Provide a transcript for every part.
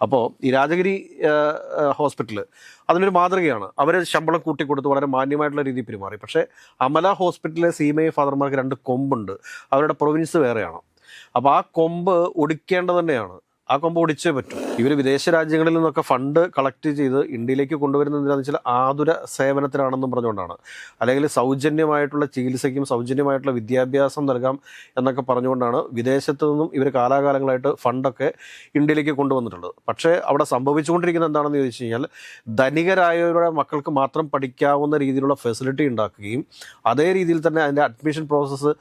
അപ്പോൾ ഈ രാജഗിരി ഹോസ്പിറ്റൽ അതിനൊരു മാതൃകയാണ്. അവർ ശമ്പളം കൂട്ടിക്കൊടുത്ത് വളരെ മാന്യമായിട്ടുള്ള രീതിയിൽ പെരുമാറി. പക്ഷേ അമല ഹോസ്പിറ്റലിലെ CMI ഫാദർമാർക്ക് 2 കൊമ്പുണ്ട്. അവരുടെ പ്രൊവിൻസ് വേറെയാണ്. അപ്പോൾ ആ കൊമ്പ് ഒടിക്കേണ്ടത് തന്നെയാണ്. ആ കൊമ്പ് ഒടിച്ചേ പറ്റും. ഇവർ വിദേശ രാജ്യങ്ങളിൽ നിന്നൊക്കെ ഫണ്ട് കളക്ട് ചെയ്ത് ഇന്ത്യയിലേക്ക് കൊണ്ടുവരുന്നത് എന്താണെന്ന് വെച്ചാൽ ആതുര സേവനത്തിനാണെന്നും പറഞ്ഞുകൊണ്ടാണ്. അല്ലെങ്കിൽ സൗജന്യമായിട്ടുള്ള ചികിത്സയ്ക്കും സൗജന്യമായിട്ടുള്ള വിദ്യാഭ്യാസം നൽകാം എന്നൊക്കെ പറഞ്ഞുകൊണ്ടാണ് വിദേശത്തു നിന്നും ഇവർ കാലാകാലങ്ങളായിട്ട് ഫണ്ടൊക്കെ ഇന്ത്യയിലേക്ക് കൊണ്ടുവന്നിട്ടുള്ളത്. പക്ഷേ അവിടെ സംഭവിച്ചുകൊണ്ടിരിക്കുന്നത് എന്താണെന്ന് ചോദിച്ചു കഴിഞ്ഞാൽ ധനികരായവരുടെ മക്കൾക്ക് മാത്രം പഠിക്കാവുന്ന രീതിയിലുള്ള ഫെസിലിറ്റി ഉണ്ടാക്കുകയും അതേ രീതിയിൽ തന്നെ അതിൻ്റെ അഡ്മിഷൻ പ്രോസസ്സ്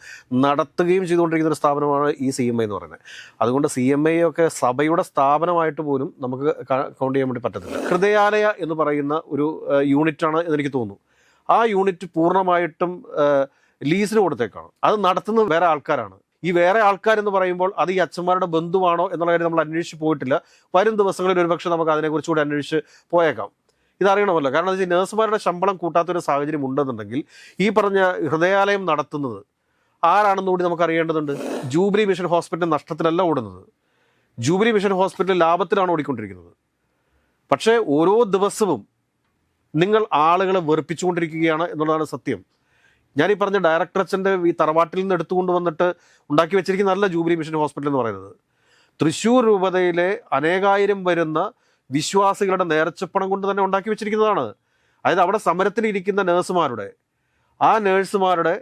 നടത്തുകയും ചെയ്തുകൊണ്ടിരിക്കുന്ന ഒരു സ്ഥാപനമാണ് ഈ CMI എന്ന് പറയുന്നത്. അതുകൊണ്ട് CMI ഒക്കെ സഭയുടെ സ്ഥാപനമായിട്ട് പോലും നമുക്ക് കൗണ്ട് ചെയ്യാൻ വേണ്ടി പറ്റത്തില്ല. ഹൃദയാലയ എന്ന് പറയുന്ന ഒരു യൂണിറ്റാണ് എന്നെനിക്ക് തോന്നുന്നു. ആ യൂണിറ്റ് പൂർണ്ണമായിട്ടും ലീസിന് കൊടുത്തേക്കാണ്. അത് നടത്തുന്നത് വേറെ ആൾക്കാരാണ്. ഈ വേറെ ആൾക്കാരെന്ന് പറയുമ്പോൾ അത് ഈ അച്ഛന്മാരുടെ ബന്ധുവാണോ എന്നുള്ള കാര്യം നമ്മൾ അന്വേഷിച്ച് പോയിട്ടില്ല. വരും ദിവസങ്ങളിൽ ഒരുപക്ഷെ നമുക്ക് അതിനെക്കുറിച്ചുകൂടി അന്വേഷിച്ച് പോയേക്കാം. ഇതറിയണമല്ലോ. കാരണം എന്താ വെച്ചാൽ നഴ്സുമാരുടെ ശമ്പളം കൂട്ടാത്തൊരു സാഹചര്യം ഉണ്ടെന്നുണ്ടെങ്കിൽ ഈ പറഞ്ഞ ഹൃദയാലയം നടത്തുന്നത് ആരാണെന്നുകൂടി നമുക്ക് അറിയേണ്ടതുണ്ട്. ജൂബിലി മിഷൻ ഹോസ്പിറ്റൽ നഷ്ടത്തിലല്ല ഓടുന്നത്. ജൂബിലി മിഷൻ ഹോസ്പിറ്റൽ ലാഭത്തിലാണ് ഓടിക്കൊണ്ടിരിക്കുന്നത്. പക്ഷേ ഓരോ ദിവസവും നിങ്ങൾ ആളുകളെ വെറുപ്പിച്ചുകൊണ്ടിരിക്കുകയാണ് എന്നുള്ളതാണ് സത്യം. ഞാനീ പറഞ്ഞ ഡയറക്ടർ അച്ഛൻ്റെ ഈ തറവാട്ടിൽ നിന്ന് എടുത്തുകൊണ്ട് വന്നിട്ട് ഉണ്ടാക്കി വെച്ചിരിക്കുന്നതല്ല ജൂബിലി മിഷൻ ഹോസ്പിറ്റൽ എന്ന് പറയുന്നത്. തൃശ്ശൂർ രൂപതയിലെ അനേകായിരം വരുന്ന വിശ്വാസികളുടെ നേർച്ചപ്പണം കൊണ്ട് തന്നെ ഉണ്ടാക്കി വെച്ചിരിക്കുന്നതാണ്. അതായത് അവിടെ സമരത്തിന് ഇരിക്കുന്ന നേഴ്സുമാരുടെ നേഴ്സുമാരുടെ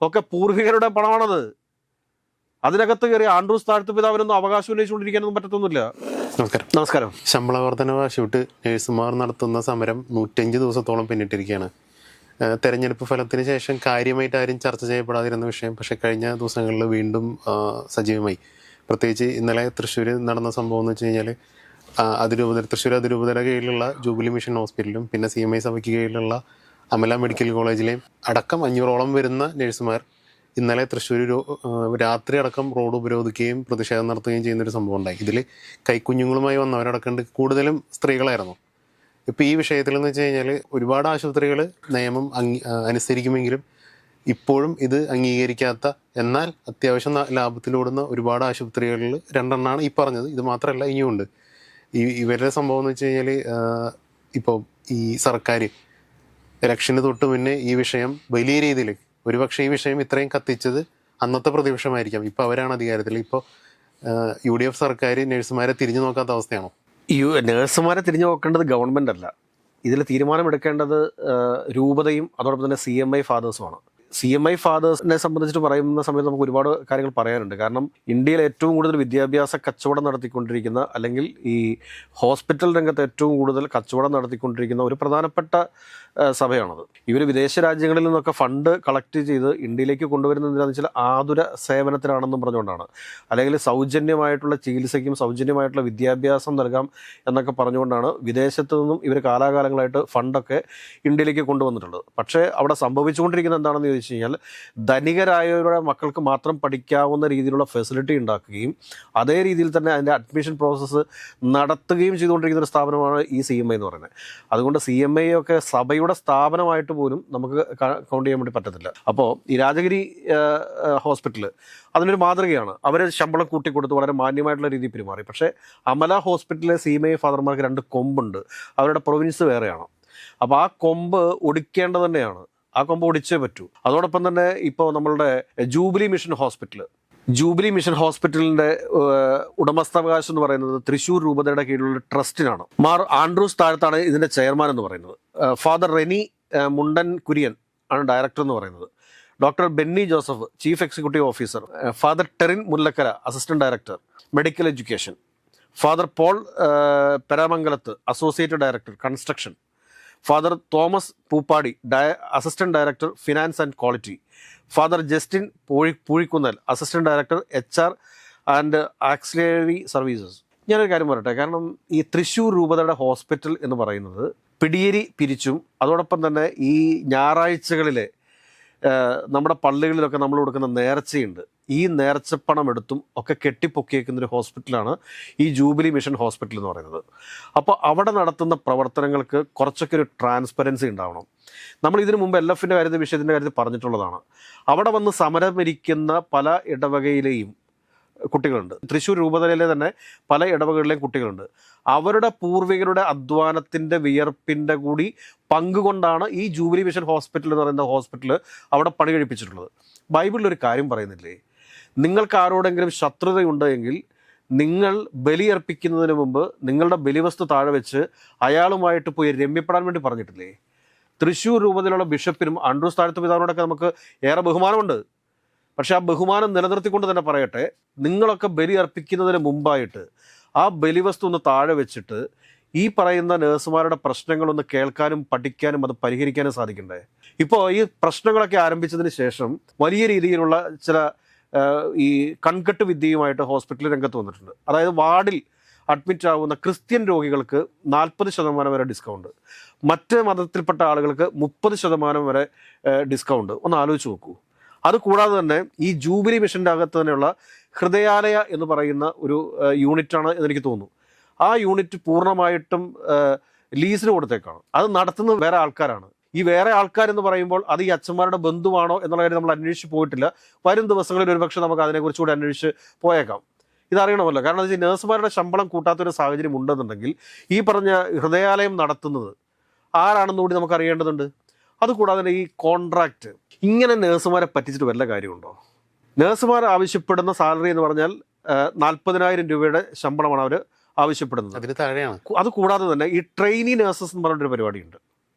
ഒക്കെ പൂർവികരുടെ പണമാണത്. അതിനകത്ത് കയറി ആൻഡ്രൂസ് താഴ്ത്തു പിതാവിനൊന്നും അവകാശം ഉന്നയിച്ചുകൊണ്ടിരിക്കാനൊന്നും പറ്റത്തൊന്നുമില്ല. നമസ്കാരം. ശമ്പള വർധനവ് ആവശ്യപ്പെട്ട് നഴ്സുമാർ നടത്തുന്ന സമരം 105 ദിവസത്തോളം പിന്നിട്ടിരിക്കുകയാണ്. തെരഞ്ഞെടുപ്പ് ഫലത്തിന് ശേഷം കാര്യമായിട്ട് ആരും ചർച്ച ചെയ്യപ്പെടാതിരുന്ന വിഷയം പക്ഷേ കഴിഞ്ഞ ദിവസങ്ങളിൽ വീണ്ടും സജീവമായി. പ്രത്യേകിച്ച് ഇന്നലെ തൃശ്ശൂർ നടന്ന സംഭവം എന്ന് വെച്ച് കഴിഞ്ഞാൽ തൃശ്ശൂർ അതിരൂപതയുടെ കീഴിലുള്ള ജൂബിലി മിഷൻ ഹോസ്പിറ്റലും പിന്നെ CMI സഭയ്ക്ക് കീഴിലുള്ള അമല മെഡിക്കൽ കോളേജിലെയും അടക്കം 500ഓളം വരുന്ന നഴ്സുമാർ ഇന്നലെ തൃശ്ശൂർ രാത്രി അടക്കം റോഡ് ഉപരോധിക്കുകയും പ്രതിഷേധം നടത്തുകയും ചെയ്യുന്നൊരു സംഭവം ഉണ്ടായി. ഇതിൽ കൈക്കുഞ്ഞുങ്ങളുമായി വന്നവരടക്കം കൂടുതലും സ്ത്രീകളായിരുന്നു. ഇപ്പോൾ ഈ വിഷയത്തിൽ എന്ന് വെച്ച് കഴിഞ്ഞാൽ ഒരുപാട് ആശുപത്രികൾ നിയമം അനുസരിക്കുമെങ്കിലും ഇപ്പോഴും ഇത് അംഗീകരിക്കാത്ത എന്നാൽ അത്യാവശ്യം ലാഭത്തിലോടുന്ന ഒരുപാട് ആശുപത്രികളിൽ 2 എണ്ണമാണ് ഈ പറഞ്ഞത്. ഇത് മാത്രമല്ല ഇനിയുമുണ്ട്. ഇവരുടെ സംഭവം എന്ന് വെച്ച് കഴിഞ്ഞാൽ ഇപ്പോൾ ഈ സർക്കാർ ഇലക്ഷന് തൊട്ട് മുന്നേ ഈ വിഷയം വലിയ രീതിയിൽ ഒരുപക്ഷെ ഈ വിഷയം ഇത്രയും കത്തിച്ചത് അന്നത്തെ പ്രതിപക്ഷമായിരിക്കാം. ഇപ്പോൾ അവരാണ് അധികാരത്തിൽ. ഇപ്പോൾ UDF സർക്കാർ നഴ്സുമാരെ തിരിഞ്ഞു നോക്കാത്ത അവസ്ഥയാണോ? നഴ്സുമാരെ തിരിഞ്ഞു നോക്കേണ്ടത് ഗവൺമെൻറ് അല്ല. ഇതിൽ തീരുമാനമെടുക്കേണ്ടത് രൂപതയും അതോടൊപ്പം തന്നെ CMI ഫാദേഴ്സുമാണ്. CMI ഫാദേഴ്സിനെ സംബന്ധിച്ചിട്ട് പറയുന്ന സമയത്ത് നമുക്ക് ഒരുപാട് കാര്യങ്ങൾ പറയാനുണ്ട്. കാരണം ഇന്ത്യയിൽ ഏറ്റവും കൂടുതൽ വിദ്യാഭ്യാസ കച്ചവടം നടത്തിക്കൊണ്ടിരിക്കുന്ന അല്ലെങ്കിൽ ഈ ഹോസ്പിറ്റൽ രംഗത്ത് ഏറ്റവും കൂടുതൽ കച്ചവടം നടത്തിക്കൊണ്ടിരിക്കുന്ന ഒരു പ്രധാനപ്പെട്ട സഭയാണത്. ഇവർ വിദേശ രാജ്യങ്ങളിൽ നിന്നൊക്കെ ഫണ്ട് കളക്ട് ചെയ്ത് ഇന്ത്യയിലേക്ക് കൊണ്ടുവരുന്നത് എന്താണെന്ന് വെച്ചാൽ ആതുര സേവനത്തിനാണെന്നും പറഞ്ഞുകൊണ്ടാണ്. അല്ലെങ്കിൽ സൗജന്യമായിട്ടുള്ള ചികിത്സയ്ക്കും സൗജന്യമായിട്ടുള്ള വിദ്യാഭ്യാസം നൽകാം എന്നൊക്കെ പറഞ്ഞുകൊണ്ടാണ് വിദേശത്തു നിന്നും ഇവർ കാലാകാലങ്ങളായിട്ട് ഫണ്ടൊക്കെ ഇന്ത്യയിലേക്ക് കൊണ്ടുവന്നിട്ടുള്ളത്. പക്ഷേ അവിടെ സംഭവിച്ചുകൊണ്ടിരിക്കുന്നത് എന്താണെന്ന് ചോദിച്ചു കഴിഞ്ഞാൽ ധനികരായവരുടെ മക്കൾക്ക് മാത്രം പഠിക്കാവുന്ന രീതിയിലുള്ള ഫെസിലിറ്റി ഉണ്ടാക്കുകയും അതേ രീതിയിൽ തന്നെ അതിൻ്റെ അഡ്മിഷൻ പ്രോസസ്സ് നടത്തുകയും ചെയ്തുകൊണ്ടിരിക്കുന്ന ഒരു സ്ഥാപനമാണ് ഈ CMI എന്ന് പറയുന്നത്. അതുകൊണ്ട് CMI ഒക്കെ സഭയുടെ സ്ഥാപനമായിട്ട് പോലും നമുക്ക് കൗണ്ട് ചെയ്യാൻ വേണ്ടി പറ്റത്തില്ല. അപ്പോൾ ഈ രാജഗിരി ഹോസ്പിറ്റൽ അതിനൊരു മാതൃകയാണ്. അവർ ശമ്പളം കൂട്ടിക്കൊടുത്ത് വളരെ മാന്യമായിട്ടുള്ള രീതിയിൽ പെരുമാറി. പക്ഷേ അമല ഹോസ്പിറ്റലിലെ CMI ഫാദർമാർക്ക് 2 കൊമ്പുണ്ട്. അവരുടെ പ്രൊവിൻസ് വേറെയാണ്. അപ്പോൾ ആ കൊമ്പ് ഒടിക്കേണ്ടത് തന്നെയാണ്. ആ കൊമ്പ് ഒടിച്ചേ പറ്റൂ. അതോടൊപ്പം തന്നെ ഇപ്പോൾ നമ്മളുടെ ജൂബിലി മിഷൻ ഹോസ്പിറ്റലിൻ്റെ ഉടമസ്ഥാവകാശം എന്ന് പറയുന്നത് തൃശ്ശൂർ രൂപതയുടെ കീഴിലുള്ള ട്രസ്റ്റിനാണ്. മാർ ആൻഡ്രൂസ് താഴത്താണ് ഇതിൻ്റെ ചെയർമാൻ എന്ന് പറയുന്നത്. ഫാദർ റെനി മുണ്ടൻ കുര്യൻ ആണ് ഡയറക്ടർ എന്ന് പറയുന്നത്. Doctor Benny Joseph chief executive officer. Father Terin Mullakkara assistant director medical education. Father Paul Peramangalath associate director construction. Father Thomas Poopady assistant director finance and quality. Father Justin Poozhikkunnel assistant director HR and auxiliary services. ഞാനൊരു കാര്യം പറയട്ടെ. കാരണം ഈ തൃശ്ശൂർ രൂപതയുടെ ഹോസ്പിറ്റൽ എന്ന് പറയുന്നത് പിടിയേരി പിരിച്ചും അതോടൊപ്പം തന്നെ ഈ ഞായറാഴ്ചകളിലെ നമ്മുടെ പള്ളികളിലൊക്കെ നമ്മൾ കൊടുക്കുന്ന നേർച്ചയുണ്ട്. ഈ നേർച്ചപ്പണം എടുത്തും ഒക്കെ കെട്ടിപ്പൊക്കിയേക്കുന്നൊരു ഹോസ്പിറ്റലാണ് ഈ ജൂബിലി മിഷൻ ഹോസ്പിറ്റൽ എന്ന് പറയുന്നത്. അപ്പോൾ അവിടെ നടത്തുന്ന പ്രവർത്തനങ്ങൾക്ക് കുറച്ചൊക്കെ ഒരു ട്രാൻസ്പെറൻസി ഉണ്ടാവണം. നമ്മൾ ഇതിനു മുമ്പ് LFൻ്റെ വിഷയത്തിൻ്റെ കാര്യത്തിൽ പറഞ്ഞിട്ടുള്ളതാണ്. അവിടെ വന്ന് സമരമിരിക്കുന്ന പല ഇടവകയിലെയും കുട്ടികളുണ്ട്. തൃശ്ശൂർ രൂപതയിലെ തന്നെ പല ഇടവകളിലെയും കുട്ടികളുണ്ട്. അവരുടെ പൂർവികരുടെ അധ്വാനത്തിൻ്റെ വിയർപ്പിൻ്റെ കൂടി പങ്കുകൊണ്ടാണ് ഈ ജൂബിലി മിഷൻ ഹോസ്പിറ്റൽ എന്ന് പറയുന്ന ഹോസ്പിറ്റൽ അവിടെ പണി കഴിപ്പിച്ചിട്ടുള്ളത്. ബൈബിളിലൊരു കാര്യം പറയുന്നില്ലേ, നിങ്ങൾക്ക് ആരോടെങ്കിലും ശത്രുതയുണ്ട് എങ്കിൽ നിങ്ങൾ ബലിയർപ്പിക്കുന്നതിന് മുമ്പ് നിങ്ങളുടെ ബലിവസ്തു താഴെ വെച്ച് അയാളുമായിട്ട് പോയി രമ്യപ്പെടാൻ വേണ്ടി പറഞ്ഞിട്ടില്ലേ? തൃശ്ശൂർ രൂപതയിലുള്ള ബിഷപ്പിനും ആൻഡ്രൂസ് താഴത്ത് പിതാവിനോടൊക്കെ നമുക്ക് ഏറെ ബഹുമാനമുണ്ട്. പക്ഷെ ആ ബഹുമാനം നിലനിർത്തിക്കൊണ്ട് തന്നെ പറയട്ടെ, നിങ്ങളൊക്കെ ബലി അർപ്പിക്കുന്നതിന് മുമ്പായിട്ട് ആ ബലിവസ്തു ഒന്ന് താഴെ വെച്ചിട്ട് ഈ പറയുന്ന നഴ്സുമാരുടെ പ്രശ്നങ്ങളൊന്ന് കേൾക്കാനും പഠിക്കാനും അത് പരിഹരിക്കാനും സാധിക്കണ്ടേ? ഇപ്പോൾ ഈ പ്രശ്നങ്ങളൊക്കെ ആരംഭിച്ചതിന് ശേഷം വലിയ രീതിയിലുള്ള ചില ഈ കൺകെട്ട് വിദ്യയുമായിട്ട് ഹോസ്പിറ്റൽ രംഗത്ത് വന്നിട്ടുണ്ട്. അതായത് വാർഡിൽ അഡ്മിറ്റ് ആവുന്ന ക്രിസ്ത്യൻ രോഗികൾക്ക് 40% വരെ ഡിസ്കൗണ്ട്, മറ്റ് മതത്തിൽപ്പെട്ട ആളുകൾക്ക് 30% വരെ ഡിസ്കൗണ്ട്. ഒന്ന് ആലോചിച്ച് നോക്കൂ. അതുകൂടാതെ തന്നെ ഈ ജൂബിലി മിഷൻ്റെ അകത്ത് തന്നെയുള്ള ഹൃദയാലയ എന്ന് പറയുന്ന ഒരു യൂണിറ്റാണ് എന്നെനിക്ക് തോന്നുന്നു. ആ യൂണിറ്റ് പൂർണ്ണമായിട്ടും ലീസിന് കൊടുത്തേക്കാണ്. അത് നടത്തുന്നത് വേറെ ആൾക്കാരാണ്. ഈ വേറെ ആൾക്കാരെന്ന് പറയുമ്പോൾ അത് ഈ അച്ഛന്മാരുടെ ബന്ധുവാണോ എന്നുള്ള കാര്യം നമ്മൾ അന്വേഷിച്ച് പോയിട്ടില്ല. വരും ദിവസങ്ങളിൽ ഒരുപക്ഷെ നമുക്ക് അതിനെക്കുറിച്ച് കൂടി അന്വേഷിച്ച് പോയേക്കാം. ഇതറിയണമല്ലോ. കാരണം എന്താ വെച്ചാൽ നഴ്സുമാരുടെ ശമ്പളം കൂട്ടാത്തൊരു സാഹചര്യം ഉണ്ടെന്നുണ്ടെങ്കിൽ ഈ പറഞ്ഞ ഹൃദയാലയം നടത്തുന്നത് ആരാണെന്ന് കൂടി നമുക്ക് അറിയേണ്ടതുണ്ട്. അതുകൂടാതെ തന്നെ ഈ കോൺട്രാക്റ്റ്, ഇങ്ങനെ നഴ്സുമാരെ പറ്റിച്ചിട്ട് വല്ല കാര്യമുണ്ടോ? നഴ്സുമാർ ആവശ്യപ്പെടുന്ന സാലറി എന്ന് പറഞ്ഞാൽ 40,000 രൂപയുടെ ശമ്പളമാണ് അവർ ആവശ്യപ്പെടുന്നത്. അതിന് താഴെയാണ്. അതുകൂടാതെ തന്നെ ഈ ട്രെയിനി നഴ്സസ് എന്ന് പറഞ്ഞൊരു പരിപാടിയുണ്ട്.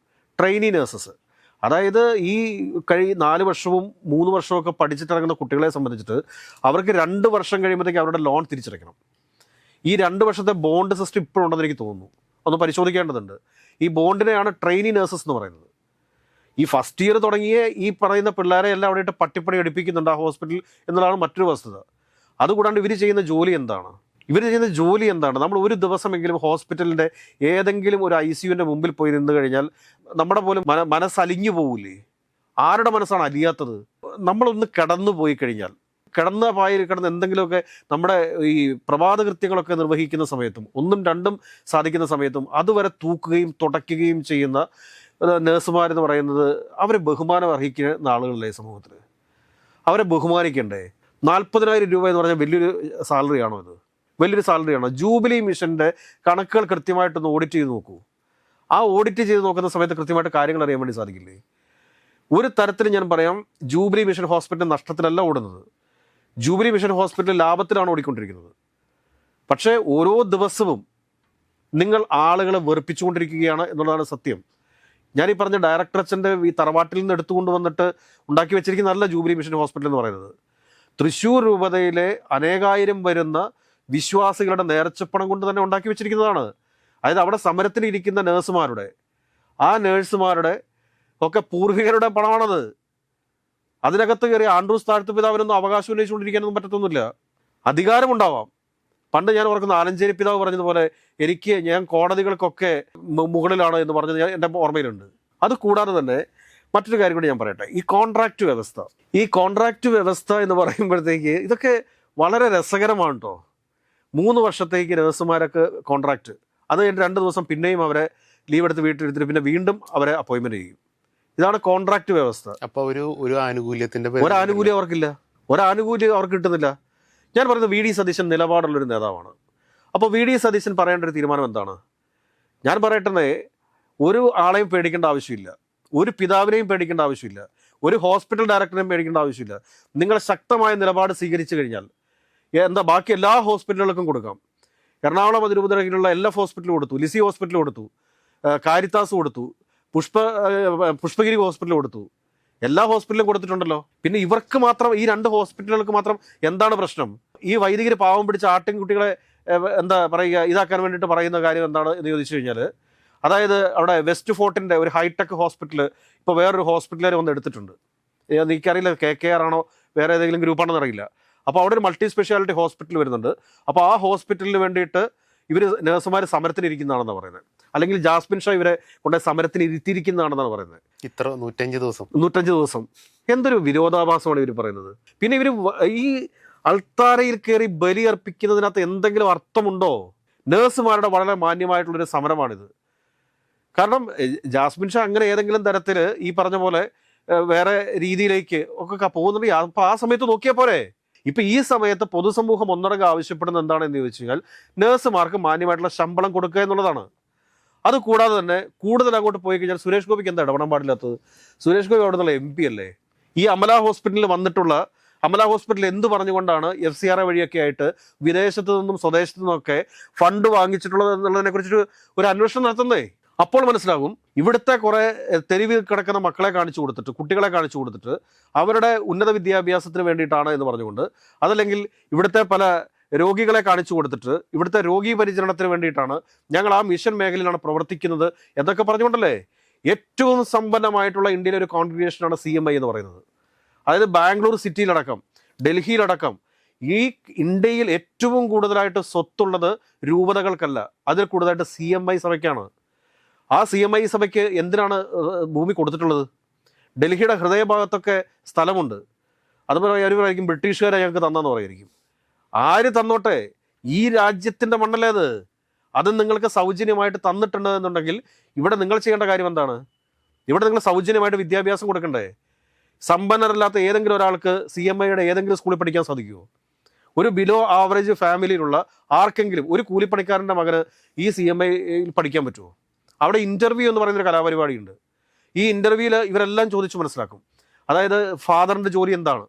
ട്രെയിനി നഴ്സസ്, അതായത് ഈ 4 വർഷവും 3 വർഷവും ഒക്കെ പഠിച്ചിട്ടിറങ്ങുന്ന കുട്ടികളെ സംബന്ധിച്ചിട്ട് അവർക്ക് 2 വർഷം കഴിയുമ്പോഴത്തേക്ക് അവരുടെ ലോൺ തിരിച്ചടയ്ക്കണം. ഈ 2 വർഷത്തെ ബോണ്ട് സിസ്റ്റം ഇപ്പോഴുണ്ടെന്ന് എനിക്ക് തോന്നുന്നു. ഒന്ന് പരിശോധിക്കേണ്ടതുണ്ട്. ഈ ബോണ്ടിനെയാണ് ട്രെയിനി നഴ്സസ് എന്ന് പറയുന്നത്. ഈ ഫസ്റ്റ് ഇയർ തുടങ്ങിയ ഈ പറയുന്ന പിള്ളേരെ എല്ലാം അവിടെ ഇട്ട് പട്ടിപ്പണി എടുപ്പിക്കുന്നുണ്ട് ആ ഹോസ്പിറ്റൽ എന്നുള്ളതാണ് മറ്റൊരു വസ്തുത. അതുകൂടാണ്ട് ഇവർ ചെയ്യുന്ന ജോലി എന്താണ്? നമ്മൾ ഒരു ദിവസമെങ്കിലും ഹോസ്പിറ്റലിൻ്റെ ഏതെങ്കിലും ഒരു ICUവിൻ്റെ മുമ്പിൽ പോയി നിന്ന് കഴിഞ്ഞാൽ നമ്മുടെ പോലും മനസ്സലിഞ്ഞു പോകില്ലേ? ആരുടെ മനസ്സാണ് അലിയാത്തത്? നമ്മളൊന്ന് കിടന്നു പോയി കഴിഞ്ഞാൽ, കിടന്ന പായിൽ കിടന്ന് എന്തെങ്കിലുമൊക്കെ നമ്മുടെ ഈ പ്രഭാത കൃത്യങ്ങളൊക്കെ നിർവഹിക്കുന്ന സമയത്തും 1ഉം 2ഉം സാധിക്കുന്ന സമയത്തും അതുവരെ തൂക്കുകയും തുടയ്ക്കുകയും ചെയ്യുന്ന നഴ്സുമാരെന്ന് പറയുന്നത് അവരെ ബഹുമാനം അർഹിക്കുന്ന ആളുകളല്ലേ സമൂഹത്തിൽ? അവരെ ബഹുമാനിക്കണ്ടേ? 40,000 രൂപ എന്ന് പറഞ്ഞാൽ വലിയൊരു സാലറിയാണോ? ഇത് വലിയൊരു സാലറിയാണോ? ജൂബിലി മിഷൻ്റെ കണക്കുകൾ കൃത്യമായിട്ടൊന്ന് ഓഡിറ്റ് ചെയ്ത് നോക്കൂ. ആ ഓഡിറ്റ് ചെയ്ത് നോക്കുന്ന സമയത്ത് കൃത്യമായിട്ട് കാര്യങ്ങൾ അറിയാൻ വേണ്ടി സാധിക്കില്ലേ? ഒരു തരത്തിൽ ഞാൻ പറയാം, ജൂബിലി മിഷൻ ഹോസ്പിറ്റൽ നഷ്ടത്തിലല്ല ഓടുന്നത്. ജൂബിലി മിഷൻ ഹോസ്പിറ്റൽ ലാഭത്തിലാണ് ഓടിക്കൊണ്ടിരിക്കുന്നത്. പക്ഷേ ഓരോ ദിവസവും നിങ്ങൾ ആളുകളെ വെറുപ്പിച്ചുകൊണ്ടിരിക്കുകയാണ് എന്നുള്ളതാണ് സത്യം. ഞാൻ ഈ പറഞ്ഞ ഡയറക്ടർ അച്ഛൻ്റെ ഈ തറവാട്ടിൽ നിന്ന് എടുത്തുകൊണ്ട് വന്നിട്ട് ഉണ്ടാക്കി വെച്ചിരിക്കുന്നതല്ല ജൂബിലി മിഷൻ ഹോസ്പിറ്റൽ എന്ന് പറയുന്നത്. തൃശ്ശൂർ രൂപതയിലെ അനേകായിരം വരുന്ന വിശ്വാസികളുടെ നേർച്ചപ്പണം കൊണ്ട് തന്നെ ഉണ്ടാക്കി വെച്ചിരിക്കുന്നതാണ്. അതായത് അവിടെ സമരത്തിലിരിക്കുന്ന ആ നേഴ്സുമാരുടെ ഒക്കെ പൂർവികരുടെ പണമാണത്. അതിനകത്ത് കയറി ആൻഡ്രൂസ് താഴത്ത് പിതാവിനൊന്നും അവകാശം ഉന്നയിച്ചുകൊണ്ടിരിക്കാനൊന്നും പറ്റത്തൊന്നുമില്ല. അധികാരമുണ്ടാവാം. പണ്ട് ഞാൻ ഓർക്കുന്ന ആലഞ്ചേരി പിതാവ് പറഞ്ഞതുപോലെ ഞാൻ കോടതികൾക്കൊക്കെ മുകളിലാണ് എന്ന് പറഞ്ഞത് എൻ്റെ ഓർമ്മയിലുണ്ട്. അതുകൂടാതെ തന്നെ മറ്റൊരു കാര്യം കൂടി ഞാൻ പറയട്ടെ. ഈ കോൺട്രാക്റ്റ് വ്യവസ്ഥ എന്ന് പറയുമ്പോഴത്തേക്ക് ഇതൊക്കെ വളരെ രസകരമാണ് കേട്ടോ. 3 വർഷത്തേക്ക് നഴ്സുമാരൊക്കെ കോൺട്രാക്റ്റ്, അത് കഴിഞ്ഞ് 2 ദിവസം പിന്നെയും അവരെ ലീവ് എടുത്ത് വീട്ടിലെടുത്തിട്ട് പിന്നെ വീണ്ടും അവരെ അപ്പോയിൻമെൻറ്റ് ചെയ്യും. ഇതാണ് കോൺട്രാക്റ്റ് വ്യവസ്ഥ. അപ്പോൾ ഒരു ആനുകൂല്യത്തിൻ്റെ ഒരാനുകൂല്യം അവർക്കില്ല, അവർക്ക് കിട്ടുന്നില്ല. ഞാൻ പറയുന്നത് VD സതീശൻ നിലപാടുള്ളൊരു നേതാവാണ്. അപ്പോൾ VD സതീശൻ പറയേണ്ട ഒരു തീരുമാനം എന്താണ്? ഞാൻ പറയട്ടെ, ഒരു ആളെയും പേടിക്കേണ്ട ആവശ്യമില്ല, ഒരു പിതാവിനെയും പേടിക്കേണ്ട ആവശ്യമില്ല, ഒരു ഹോസ്പിറ്റൽ ഡയറക്ടറിനെയും പേടിക്കേണ്ട ആവശ്യമില്ല. നിങ്ങൾ ശക്തമായ നിലപാട് സ്വീകരിച്ചു കഴിഞ്ഞാൽ ബാക്കി എല്ലാ ഹോസ്പിറ്റലുകൾക്കും കൊടുക്കാം. എറണാകുളം അതിരൂപതയിലുള്ള എല്ലാ ഹോസ്പിറ്റലും കൊടുത്തു, ലിസി ഹോസ്പിറ്റൽ കൊടുത്തു, കാരിത്താസ് കൊടുത്തു, പുഷ്പഗിരി ഹോസ്പിറ്റൽ കൊടുത്തു, എല്ലാ ഹോസ്പിറ്റലും കൊടുത്തിട്ടുണ്ടല്ലോ. പിന്നെ ഇവർക്ക് മാത്രം, ഈ 2 ഹോസ്പിറ്റലുകൾക്ക് മാത്രം എന്താണ് പ്രശ്നം? ഈ വൈദികർ പാവം പിടിച്ച ആട്ടിൻകുട്ടികളെ ഇതാക്കാൻ വേണ്ടിയിട്ട് പറയുന്ന കാര്യം എന്താണ് എന്ന് ചോദിച്ചു കഴിഞ്ഞാൽ, അതായത് അവിടെ വെസ്റ്റ് ഫോർട്ടിൻ്റെ ഒരു ഹൈടെക് ഹോസ്പിറ്റൽ ഇപ്പോൾ വേറൊരു ഹോസ്പിറ്റലുകാർ വന്ന് എടുത്തിട്ടുണ്ട്. എനിക്കറിയില്ല KKR ആണോ വേറെ ഏതെങ്കിലും ഗ്രൂപ്പാണെന്ന് അറിയില്ല. അപ്പോൾ അവിടെ ഒരു മൾട്ടി സ്പെഷ്യാലിറ്റി ഹോസ്പിറ്റൽ വരുന്നുണ്ട്. അപ്പോൾ ആ ഹോസ്പിറ്റലിന് വേണ്ടിയിട്ട് ഇവർ നഴ്സുമാർ സമരത്തിനിരിക്കുന്നതാണെന്നാണ് പറയുന്നത്. അല്ലെങ്കിൽ ജാസ്മിൻ ഷാ ഇവരെ കൊണ്ട് സമരത്തിന് ഇരുത്തിയിരിക്കുന്നതാണെന്നാണ് പറയുന്നത്. 105 ദിവസം എന്തൊരു വിരോധാഭാസമാണ് ഇവർ പറയുന്നത്. പിന്നെ ഇവർ ഈ അൾത്താരയിൽ കയറി ബലി അർപ്പിക്കുന്നതിനകത്ത് എന്തെങ്കിലും അർത്ഥമുണ്ടോ? നഴ്സുമാരുടെ വളരെ മാന്യമായിട്ടുള്ളൊരു സമരമാണിത്. കാരണം ജാസ്മിൻ ഷാ അങ്ങനെ ഏതെങ്കിലും തരത്തിൽ ഈ പറഞ്ഞ പോലെ വേറെ രീതിയിലേക്ക് ഒക്കെ പോകുന്നുണ്ടെങ്കിൽ അപ്പോൾ ആ സമയത്ത് നോക്കിയാൽ പോരെ. ഇപ്പം ഈ സമയത്ത് പൊതുസമൂഹം ഒന്നടങ്കം ആവശ്യപ്പെടുന്നത് എന്താണെന്ന് ചോദിച്ചു കഴിഞ്ഞാൽ നഴ്സുമാർക്ക് മാന്യമായിട്ടുള്ള ശമ്പളം കൊടുക്കുക എന്നുള്ളതാണ്. അത് കൂടാതെ തന്നെ കൂടുതൽ അങ്ങോട്ട് പോയി കഴിഞ്ഞാൽ സുരേഷ് ഗോപിക്ക് എന്താ ഇടപെടാൻ പാടില്ലാത്തത്? സുരേഷ് ഗോപി അവിടെ നിന്നുള്ള MP അല്ലേ? ഈ അമല ഹോസ്പിറ്റലിൽ വന്നിട്ടുള്ള അമല ഹോസ്പിറ്റൽ എന്ത് പറഞ്ഞുകൊണ്ടാണ് FCRA വഴിയൊക്കെ ആയിട്ട് വിദേശത്തു നിന്നും സ്വദേശത്തു നിന്നൊക്കെ ഫണ്ട് വാങ്ങിച്ചിട്ടുള്ളത് എന്നുള്ളതിനെ കുറിച്ചൊരു അന്വേഷണം നടത്തുന്നേ. അപ്പോൾ മനസ്സിലാകും ഇവിടുത്തെ കുറേ തെരുവിൽ കിടക്കുന്ന മക്കളെ കാണിച്ചു കൊടുത്തിട്ട്, കുട്ടികളെ കാണിച്ചു കൊടുത്തിട്ട് അവരുടെ ഉന്നത വിദ്യാഭ്യാസത്തിന് വേണ്ടിയിട്ടാണ് എന്ന് പറഞ്ഞുകൊണ്ട്, അതല്ലെങ്കിൽ ഇവിടുത്തെ പല രോഗികളെ കാണിച്ചു കൊടുത്തിട്ട് ഇവിടുത്തെ രോഗി പരിചരണത്തിന് വേണ്ടിയിട്ടാണ് ഞങ്ങൾ ആ മിഷൻ മേഖലയിലാണ് പ്രവർത്തിക്കുന്നത് എന്നൊക്കെ പറഞ്ഞുകൊണ്ടല്ലേ ഏറ്റവും സമ്പന്നമായിട്ടുള്ള ഇന്ത്യയിലെ ഒരു കോൺഗ്രിഗേഷനാണ് CMI എന്ന് പറയുന്നത്. അതായത് ബാംഗ്ലൂർ സിറ്റിയിലടക്കം, ഡൽഹിയിലടക്കം ഈ ഇന്ത്യയിൽ ഏറ്റവും കൂടുതലായിട്ട് സ്വത്തുള്ളത് രൂപതകൾക്കല്ല, അതിൽ കൂടുതലായിട്ട് CMI സഭയ്ക്കാണ്. ആ CMI സഭയ്ക്ക് എന്തിനാണ് ഭൂമി കൊടുത്തിട്ടുള്ളത്? ഡൽഹിയുടെ ഹൃദയഭാഗത്തൊക്കെ സ്ഥലമുണ്ട്. അതുപോലെ അവരായിരിക്കും ബ്രിട്ടീഷുകാരെ ഞങ്ങൾക്ക് തന്നെന്ന് പറയുമായിരിക്കും. ആര് തന്നോട്ടെ, ഈ രാജ്യത്തിൻ്റെ മണ്ണല്ലേ അത്. അത് നിങ്ങൾക്ക് സൗജന്യമായിട്ട് തന്നിട്ടുണ്ട് എന്നുണ്ടെങ്കിൽ ഇവിടെ നിങ്ങൾ ചെയ്യേണ്ട കാര്യം എന്താണ്? ഇവിടെ നിങ്ങൾ സൗജന്യമായിട്ട് വിദ്യാഭ്യാസം കൊടുക്കണ്ടേ? സമ്പന്നരല്ലാത്ത ഏതെങ്കിലും ഒരാൾക്ക് CMIയുടെ ഏതെങ്കിലും സ്കൂളിൽ പഠിക്കാൻ സാധിക്കുമോ? ഒരു ബിലോ ആവറേജ് ഫാമിലിയിലുള്ള ആർക്കെങ്കിലും ഒരു കൂലിപ്പണിക്കാരൻ്റെ മകന് ഈ CMIയിൽ പഠിക്കാൻ പറ്റുമോ? അവിടെ ഇൻ്റർവ്യൂ എന്ന് പറയുന്നൊരു കലാപരിപാടിയുണ്ട്. ഈ ഇൻ്റർവ്യൂവിൽ ഇവരെല്ലാം ചോദിച്ച് മനസ്സിലാക്കും. അതായത് ഫാദറിൻ്റെ ജോലി എന്താണ്,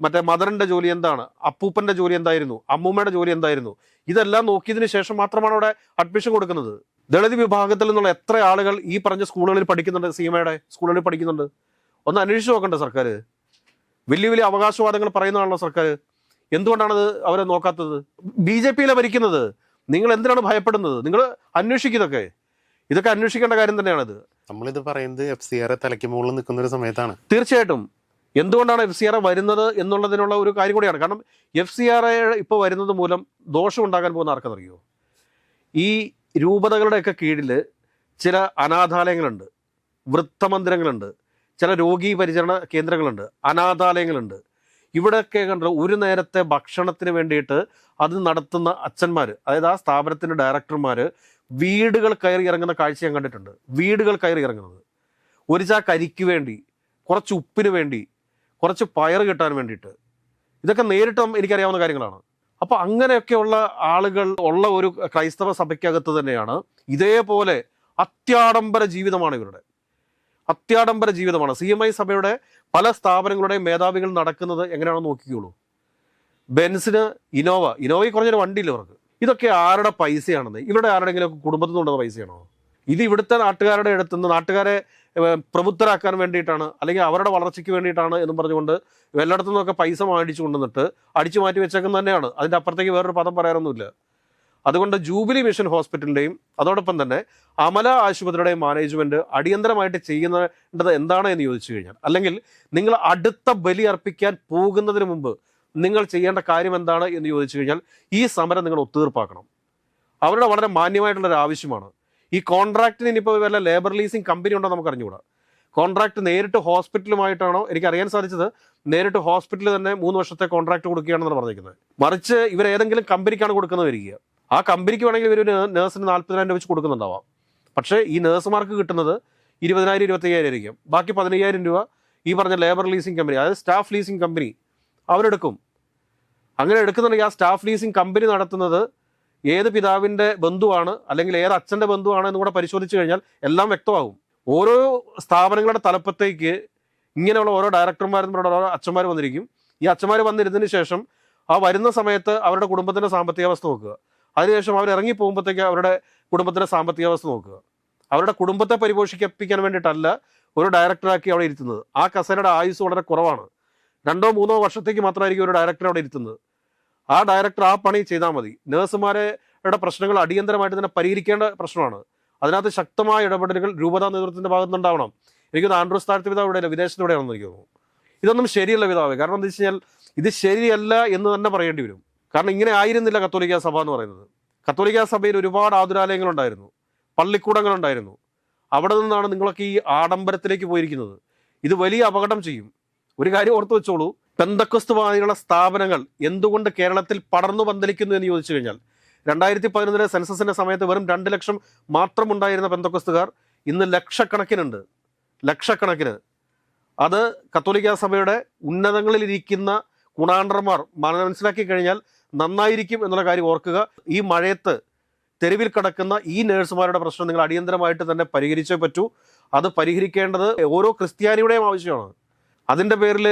മറ്റേ മദറിൻ്റെ ജോലി എന്താണ്, അപ്പൂപ്പൻ്റെ ജോലി എന്തായിരുന്നു, അമ്മൂമ്മയുടെ ജോലി എന്തായിരുന്നു, ഇതെല്ലാം നോക്കിയതിന് ശേഷം മാത്രമാണ് അവിടെ അഡ്മിഷൻ കൊടുക്കുന്നത്. ദളിത് വിഭാഗത്തിൽ നിന്നുള്ള എത്ര ആളുകൾ ഈ പറഞ്ഞ സ്കൂളുകളിൽ പഠിക്കുന്നുണ്ട്, CMIയുടെ സ്കൂളുകളിൽ പഠിക്കുന്നുണ്ട്? ഒന്ന് അന്വേഷിച്ച് നോക്കണ്ടേ സർക്കാർ? വലിയ വലിയ അവകാശവാദങ്ങൾ പറയുന്നതാണല്ലോ സർക്കാർ. എന്തുകൊണ്ടാണത് അവരെ നോക്കാത്തത്? BJPയിലെ ഭരിക്കുന്നത്. നിങ്ങൾ എന്തിനാണ് ഭയപ്പെടുന്നത്? നിങ്ങൾ അന്വേഷിക്കുന്നതൊക്കെ ഇതൊക്കെ അന്വേഷിക്കേണ്ട കാര്യം തന്നെയാണിത്. നമ്മളിത് പറയുന്നത് FCRA തലയ്ക്ക് മുകളിൽ നിൽക്കുന്ന ഒരു സമയത്താണ്. തീർച്ചയായിട്ടും. എന്തുകൊണ്ടാണ് FCRA വരുന്നത് എന്നുള്ളതിനുള്ള ഒരു കാര്യം കൂടിയാണ്. കാരണം FCRA ഇപ്പോൾ വരുന്നത് മൂലം ദോഷം ഉണ്ടാകാൻ പോകുന്ന ആർക്കെന്നറിയോ? ഈ രൂപതകളുടെയൊക്കെ കീഴിൽ ചില അനാഥാലയങ്ങളുണ്ട്, വൃത്തമന്ദിരങ്ങളുണ്ട്, ചില രോഗീ പരിചരണ കേന്ദ്രങ്ങളുണ്ട്, അനാഥാലയങ്ങളുണ്ട്. ഇവിടെയൊക്കെ കണ്ട ഒരു നേരത്തെ ഭക്ഷണത്തിന് വേണ്ടിയിട്ട് അത് നടത്തുന്ന അച്ഛന്മാർ, അതായത് ആ സ്ഥാപനത്തിൻ്റെ ഡയറക്ടർമാർ വീടുകൾ കയറി ഇറങ്ങുന്ന കാഴ്ച ഞാൻ കണ്ടിട്ടുണ്ട്. വീടുകൾ കയറി ഇറങ്ങുന്നത് ഒരു ചാക്ക് അരിക്ക് വേണ്ടി, കുറച്ച് ഉപ്പിന് വേണ്ടി, കുറച്ച് പയർ കിട്ടാൻ വേണ്ടിയിട്ട്. ഇതൊക്കെ നേരിട്ടും എനിക്കറിയാവുന്ന കാര്യങ്ങളാണ്. അപ്പോൾ അങ്ങനെയൊക്കെയുള്ള ആളുകൾ ഉള്ള ഒരു ക്രൈസ്തവ സഭയ്ക്കകത്ത് തന്നെയാണ് ഇതേപോലെ അത്യാഡംബര ജീവിതമാണ് ഇവരുടെ. അത്യാഡംബര ജീവിതമാണ്. CMI സഭയുടെ പല സ്ഥാപനങ്ങളുടെയും മേധാവികൾ നടക്കുന്നത് എങ്ങനെയാണെന്ന് നോക്കിക്കോളൂ. ബെൻസിന് ഇനോവയിൽ കുറഞ്ഞൊരു വണ്ടിയില്ല അവർക്ക്. ഇതൊക്കെ ആരുടെ പൈസയാണെന്ന്? ഇവരുടെ ആരുടെങ്കിലും കുടുംബത്തിൽ നിന്നുണ്ടെന്ന പൈസയാണോ? ഇത് ഇവിടുത്തെ നാട്ടുകാരുടെ അടുത്തുനിന്ന് നാട്ടുകാരെ പ്രബുദ്ധരാക്കാൻ വേണ്ടിയിട്ടാണ്, അല്ലെങ്കിൽ അവരുടെ വളർച്ചയ്ക്ക് വേണ്ടിയിട്ടാണ് എന്നും പറഞ്ഞുകൊണ്ട് എല്ലായിടത്തു നിന്നൊക്കെ പൈസ മേടിച്ചു കൊണ്ടുവന്നിട്ട് അടിച്ചു മാറ്റി വെച്ചേക്കുന്നത് തന്നെയാണ്. അതിൻ്റെ അപ്പുറത്തേക്ക് വേറൊരു പദം പറയാനൊന്നുമില്ല. അതുകൊണ്ട് ജൂബിലി മിഷൻ ഹോസ്പിറ്റലിൻ്റെയും അതോടൊപ്പം തന്നെ അമല ആശുപത്രിയുടെയും മാനേജ്മെൻറ്റ് അടിയന്തരമായിട്ട് ചെയ്യുന്നത് എന്താണ് എന്ന് ചോദിച്ചു കഴിഞ്ഞാൽ, അല്ലെങ്കിൽ നിങ്ങൾ അടുത്ത ബലി അർപ്പിക്കാൻ പോകുന്നതിന് മുമ്പ് നിങ്ങൾ ചെയ്യേണ്ട കാര്യം എന്താണ് എന്ന് ചോദിച്ചു കഴിഞ്ഞാൽ, ഈ സമരം നിങ്ങൾ ഒത്തുതീർപ്പാക്കണം. അവരുടെ വളരെ മാന്യമായിട്ടുള്ളൊരു ആവശ്യമാണ്. ഈ കോൺട്രാക്റ്റിന് ഇനിയിപ്പോൾ വല്ല ലേബർ ലീസിങ് കമ്പനി ഉണ്ടോ നമുക്ക് അറിഞ്ഞുകൂടാ. കോൺട്രാക്ട് നേരിട്ട് ഹോസ്പിറ്റലുമായിട്ടാണോ? എനിക്കറിയാൻ സാധിച്ചത് നേരിട്ട് ഹോസ്പിറ്റലിൽ തന്നെ 3 വർഷത്തെ കോൺട്രാക്ട് കൊടുക്കുകയാണെന്നാണ് പറഞ്ഞിരിക്കുന്നത്. മറിച്ച് ഇവർ ഏതെങ്കിലും കമ്പനിക്കാണ് കൊടുക്കുന്നത് വരിക. ആ കമ്പനിക്ക് വേണമെങ്കിൽ ഇവരൊരു നഴ്സിന് 40,000 രൂപ വെച്ച് കൊടുക്കുന്നുണ്ടാവാം. പക്ഷേ ഈ നഴ്സുമാർക്ക് കിട്ടുന്നത് 20,000 25,000 ആയിരിക്കും. ബാക്കി 15,000 രൂപ ഈ പറഞ്ഞ ലേബർ ലീസിങ് കമ്പനി, അതായത് സ്റ്റാഫ് ലീസിങ് കമ്പനി അവരെടുക്കും. അങ്ങനെ എടുക്കുന്നുണ്ടെങ്കിൽ ആ സ്റ്റാഫ് ലീസിങ് കമ്പനി നടത്തുന്നത് ഏത് പിതാവിൻ്റെ ബന്ധുവാണ്, അല്ലെങ്കിൽ ഏത് അച്ഛൻ്റെ ബന്ധുവാണ് എന്ന് കൂടെ പരിശോധിച്ച് കഴിഞ്ഞാൽ എല്ലാം വ്യക്തമാകും. ഓരോ സ്ഥാപനങ്ങളുടെ തലപ്പത്തേക്ക് ഇങ്ങനെയുള്ള ഓരോ ഡയറക്ടർമാരും ഓരോ അച്ഛന്മാർ വന്നിരിക്കും. ഈ അച്ഛന്മാർ വന്നിരുന്നതിന് ശേഷം ആ വരുന്ന സമയത്ത് അവരുടെ കുടുംബത്തിൻ്റെ സാമ്പത്തികാവസ്ഥ നോക്കുക. അതിനുശേഷം അവർ ഇറങ്ങി പോകുമ്പോഴത്തേക്ക് അവരുടെ കുടുംബത്തിൻ്റെ സാമ്പത്തികാവസ്ഥ നോക്കുക. അവരുടെ കുടുംബത്തെ പരിപോഷിപ്പിക്കാൻ വേണ്ടിയിട്ടല്ല ഒരു ഡയറക്ടറാക്കി അവിടെ ഇരുത്തുന്നത്. ആ കസേരയുടെ ആയുസ് വളരെ കുറവാണ്. 2-3 വർഷത്തേക്ക് മാത്രമായിരിക്കും ഒരു ഡയറക്ടർ അവിടെ ഇരുത്തുന്നത്. ആ ഡയറക്ടർ ആ പണി ചെയ്താൽ മതി. നഴ്സുമാരുടെ പ്രശ്നങ്ങൾ അടിയന്തരമായിട്ട് തന്നെ പരിഹരിക്കേണ്ട പ്രശ്നമാണ്. അതിനകത്ത് ശക്തമായ ഇടപെടലുകൾ രൂപതാ നേതൃത്വത്തിൻ്റെ ഭാഗത്തുനിന്നുണ്ടാവണം. എനിക്കൊന്ന് ആൻഡ്രൂസ് താഴത്തെ പിതാവ് ഇവിടെ വിദേശത്തിലൂടെയാണെന്ന് എനിക്ക് തോന്നുന്നു. ഇതൊന്നും ശരിയല്ല പിതാവ്. കാരണം എന്താ വെച്ച് കഴിഞ്ഞാൽ ഇത് ശരിയല്ല എന്ന് തന്നെ പറയേണ്ടി വരും. കാരണം ഇങ്ങനെ ആയിരുന്നില്ല കത്തോലിക്ക സഭ എന്ന് പറയുന്നത്. കത്തോലിക്ക സഭയിൽ ഒരുപാട് ആതുരാലയങ്ങളുണ്ടായിരുന്നു, പള്ളിക്കൂടങ്ങളുണ്ടായിരുന്നു. അവിടെ നിന്നാണ് നിങ്ങളൊക്കെ ഈ ആഡംബരത്തിലേക്ക് പോയിരിക്കുന്നത്. ഇത് വലിയ അപകടം ചെയ്യും. ഒരു കാര്യം ഓർത്തു വെച്ചോളൂ, പെന്തക്കോസ്തുവാദികളുടെ സ്ഥാപനങ്ങൾ എന്തുകൊണ്ട് കേരളത്തിൽ പടർന്നു പന്തലിക്കുന്നു എന്ന് ചോദിച്ചു കഴിഞ്ഞാൽ, 2011 സെൻസസിൻ്റെ സമയത്ത് വെറും 2 ലക്ഷം മാത്രം ഉണ്ടായിരുന്ന പെന്തക്കോസ്തുകാർ ഇന്ന് ലക്ഷക്കണക്കിനുണ്ട്. ലക്ഷക്കണക്കിന്. അത് കത്തോലിക്ക സഭയുടെ ഉന്നതങ്ങളിലിരിക്കുന്ന ഗുണാണ്ടർമാർ മനസ്സിലാക്കി കഴിഞ്ഞാൽ നന്നായിരിക്കും എന്നുള്ള കാര്യം ഓർക്കുക. ഈ മഴയത്ത് തെരുവിൽ കിടക്കുന്ന ഈ നേഴ്സുമാരുടെ പ്രശ്നം നിങ്ങൾ അടിയന്തരമായിട്ട് തന്നെ പരിഹരിച്ചേ പറ്റൂ. അത് പരിഹരിക്കേണ്ടത് ഓരോ ക്രിസ്ത്യാനിയുടെയും ആവശ്യമാണ്. അതിൻ്റെ പേരിൽ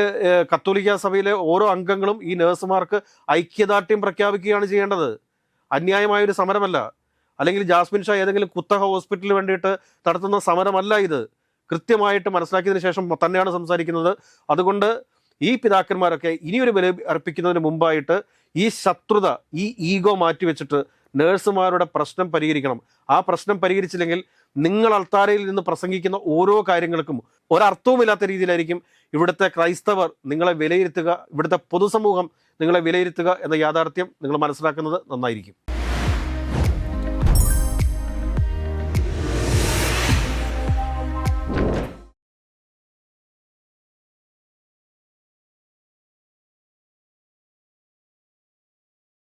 കത്തോലിക്ക സഭയിലെ ഓരോ അംഗങ്ങളും ഈ നേഴ്സുമാർക്ക് ഐക്യദാർഢ്യം പ്രഖ്യാപിക്കുകയാണ് ചെയ്യേണ്ടത്. അന്യായമായൊരു സമരമല്ല, അല്ലെങ്കിൽ ജാസ്മിൻ ഷാ ഏതെങ്കിലും കുത്തക ഹോസ്പിറ്റലിന് വേണ്ടിയിട്ട് നടത്തുന്ന സമരമല്ല ഇത്. കൃത്യമായിട്ട് മനസ്സിലാക്കിയതിന് ശേഷം തന്നെയാണ് സംസാരിക്കുന്നത്. അതുകൊണ്ട് ഈ പിതാക്കന്മാരൊക്കെ ഇനിയൊരു ബലി അർപ്പിക്കുന്നതിന് മുമ്പായിട്ട് ഈ ശത്രുത, ഈ ഈഗോ മാറ്റിവെച്ചിട്ട് നേഴ്സുമാരുടെ പ്രശ്നം പരിഹരിക്കണം. ആ പ്രശ്നം പരിഹരിച്ചില്ലെങ്കിൽ നിങ്ങൾ അൾത്താരയിൽ നിന്ന് പ്രസംഗിക്കുന്ന ഓരോ കാര്യങ്ങൾക്കും ഒരർത്ഥവുമില്ലാത്ത രീതിയിലായിരിക്കും ഇവിടുത്തെ ക്രൈസ്തവർ നിങ്ങളെ വിലയിരുത്തുക, ഇവിടുത്തെ പൊതുസമൂഹം നിങ്ങളെ വിലയിരുത്തുക എന്ന യാഥാർത്ഥ്യം നിങ്ങൾ മനസ്സിലാക്കുന്നത് നന്നായിരിക്കും.